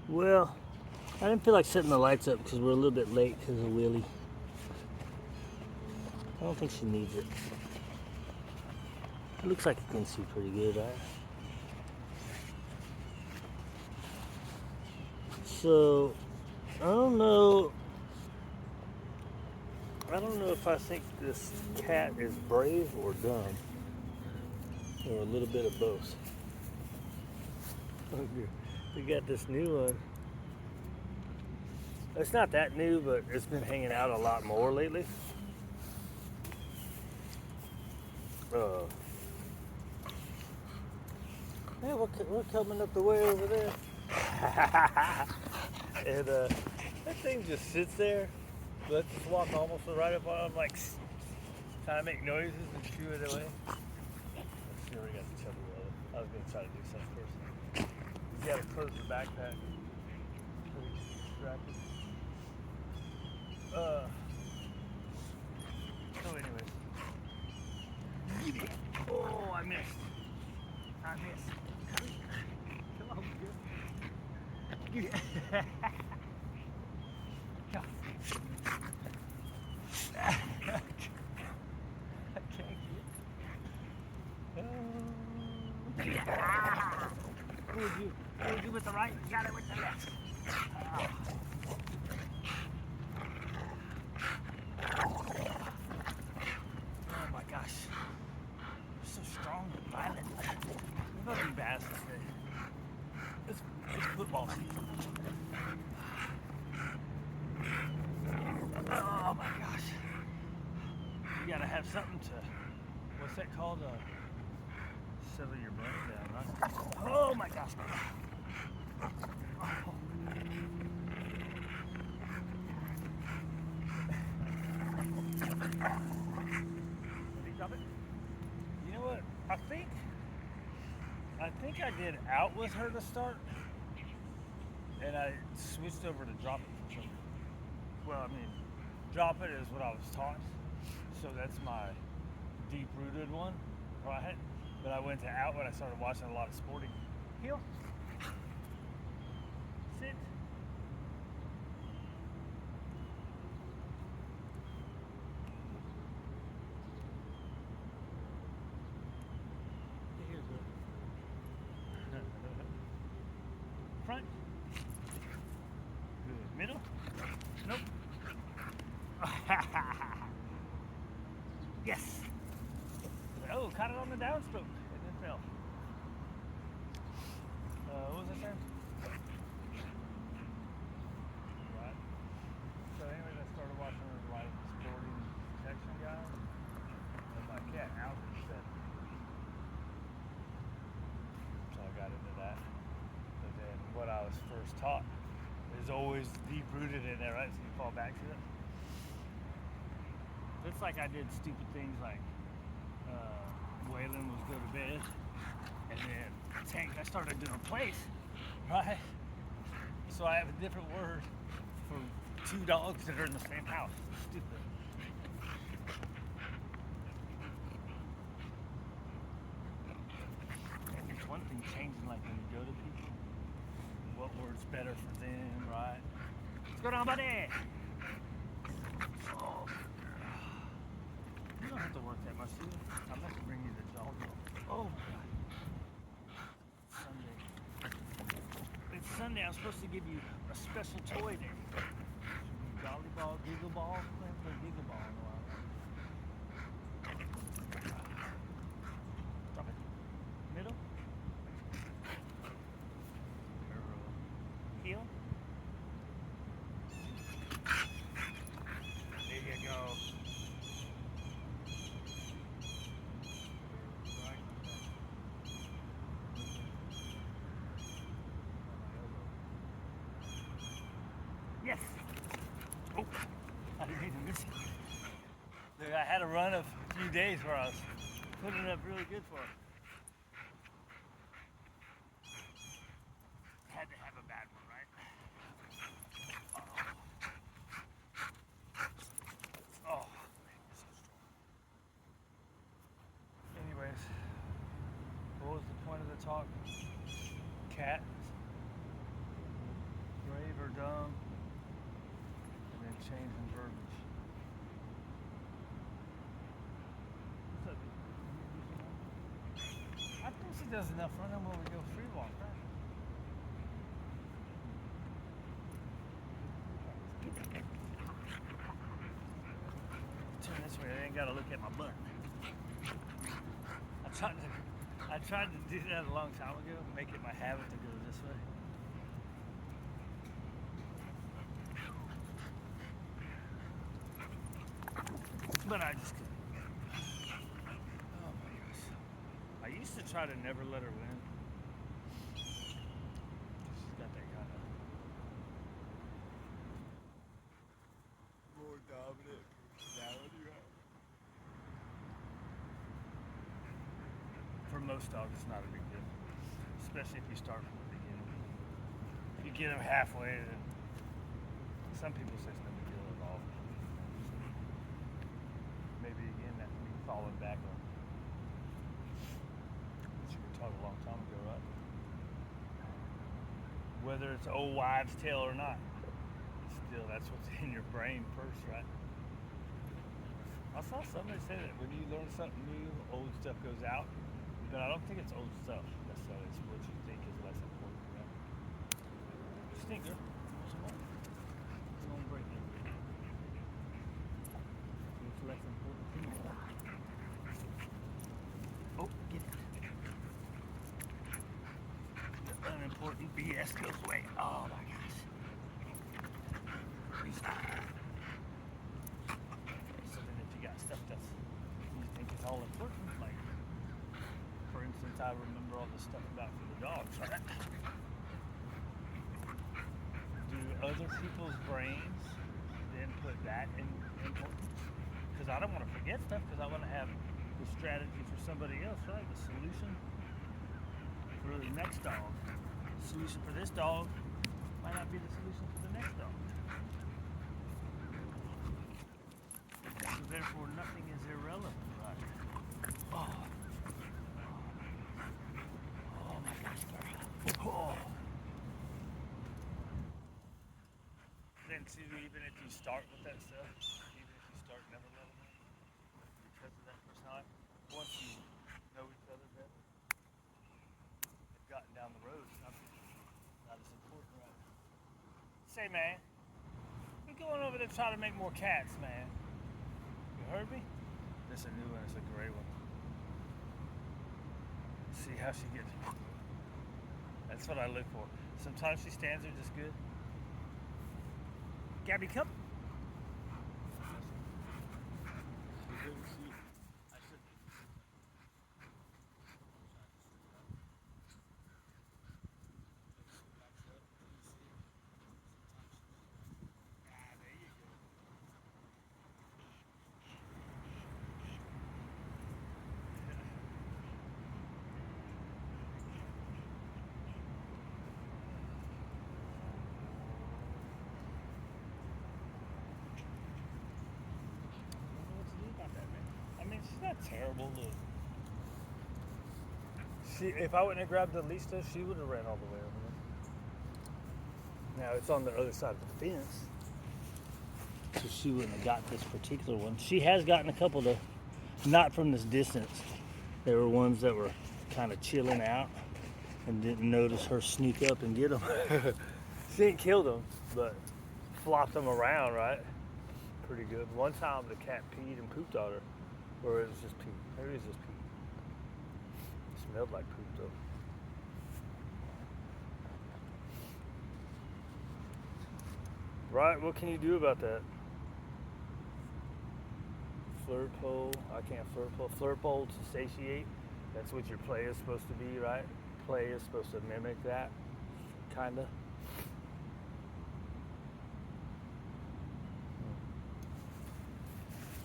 Well, I didn't feel like setting the lights up because we're a little bit late because of Willie. I don't think she needs it. It looks like it can see pretty good, right? So, I don't know. I don't know if I think this cat is brave or dumb, or a little bit of both. We got this new one. It's not that new, but it's been hanging out a lot more lately. Uh, yeah, we're coming up the way over there. And that thing just sits there. Let's just walk almost right up on him, like trying to make noises and shoo it away. Let's see where we got the chubby roller. I was gonna try to do something first. You gotta close the backpack. So we can get distracted. So anyways. Oh, I missed. I missed. Come on, good. Come on. I can't get it. Who would you with the right? Got it with the left. Oh my gosh. You're so strong and violent. There's nothing bad to say. It's football season. Oh my gosh. You gotta have something to, what's that called? Settle your brain down, right? Oh my gosh. Oh. Did he drop it? You know what? I think I did out with her to start, and I switched over to drop it for some reason. Well, I mean, drop it is what I was taught, so that's my deep-rooted one, right? But I went to out when I started watching a lot of sporting. Heel. Sit. Here's it. Front. Good. Middle. Nope. Yes. Oh, caught it on the downstroke. It didn't fail. What was I saying? Right. So anyways, I started watching a lot of sporting protection guys. And my cat out instead. So I got into that. But then what I was first taught is always deep rooted in there, right? So you fall back to it. It's like I did stupid things like Waylon was go to bed, and then Tank I started to replace, right? So I have a different word for two dogs that are in the same house. Stupid. And it's one thing changing, like when you go to people, what word's better for them, right? What's going on, buddy? Oh. You don't have to work that much, do you? I'm about to bring you the dog. Oh my god. Sunday. It's Sunday. I'm supposed to give you a special toy day. Jolly ball, giggle ball. I haven't played giggle ball in a while. Drop it. Middle. Heel. There you go. Yes. Oh, I didn't mean to miss it. Look, I had a run of a few days where I was putting it up really good for it. Had to have a bad one, right? Oh, man, you're so strong. Anyways, what was the point of the talk? Cat. changing verbiage. I think she does enough running when we go free walk, right? Turn this way, I ain't gotta look at my butt. I tried to do that a long time ago, make it my habit to go this way. But I just couldn't. Oh my gosh. I used to try to never let her win. She's got that kind of more dominant personality, right? For most dogs, it's not a big deal. Especially if you start from the beginning. If you get them halfway, then some people say it's no big deal at all. Maybe again, that me falling back on. Which we talked a long time ago, right? Whether it's old wives' tale or not, still that's what's in your brain first, right? I saw somebody say that when you learn something new, old stuff goes out. But I don't think it's old stuff necessarily. It's what you think is less important, right? Stinker. Some more. You won't break it. It's less important to you. Oh, get it. The unimportant BS goes away. Oh my gosh. So then if you got stuff that's you think is all important, like for instance, I remember all the stuff about for the dogs, right? Do other people's brains then put that in importance? Because I don't want to forget stuff, because I want to have the strategy for somebody else, right? The solution for the next dog. The solution for this dog might not be the solution for the next dog. So therefore, nothing is irrelevant, right? Oh. Oh. Then too, even if you start with that stuff, even if you start never letting them, because of that personality, once you know each other better, they've gotten down the road, it's not as important, right? Say, man, we're going over there trying to make more cats, man. You heard me? This is a new one, it's a gray one. See how she gets. That's what I look for. Sometimes she stands there just good. Gabby, come. She's not terrible, look. If I wouldn't have grabbed the leash though, she would have ran all the way over there. Now it's on the other side of the fence, so she wouldn't have got this particular one. She has gotten a couple though, not from this distance. There were ones that were kind of chilling out and didn't notice her sneak up and get them. She didn't kill them, but flopped them around, right? Pretty good. One time the cat peed and pooped on her. Or it was just pee. Maybe it was just pee. It smelled like poop though. Right, what can you do about that? Flirt pole. I can't flirt pole. Flirt pole to satiate. That's what your play is supposed to be, right? Play is supposed to mimic that, kinda.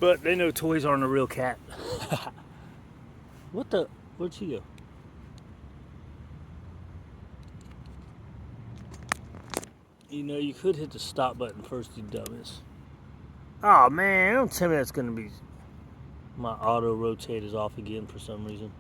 But they know toys aren't a real cat. What the? Where'd she go? You know, you could hit the stop button first, you dumbass. Oh man, don't tell me that's gonna be... My auto rotate is off again for some reason.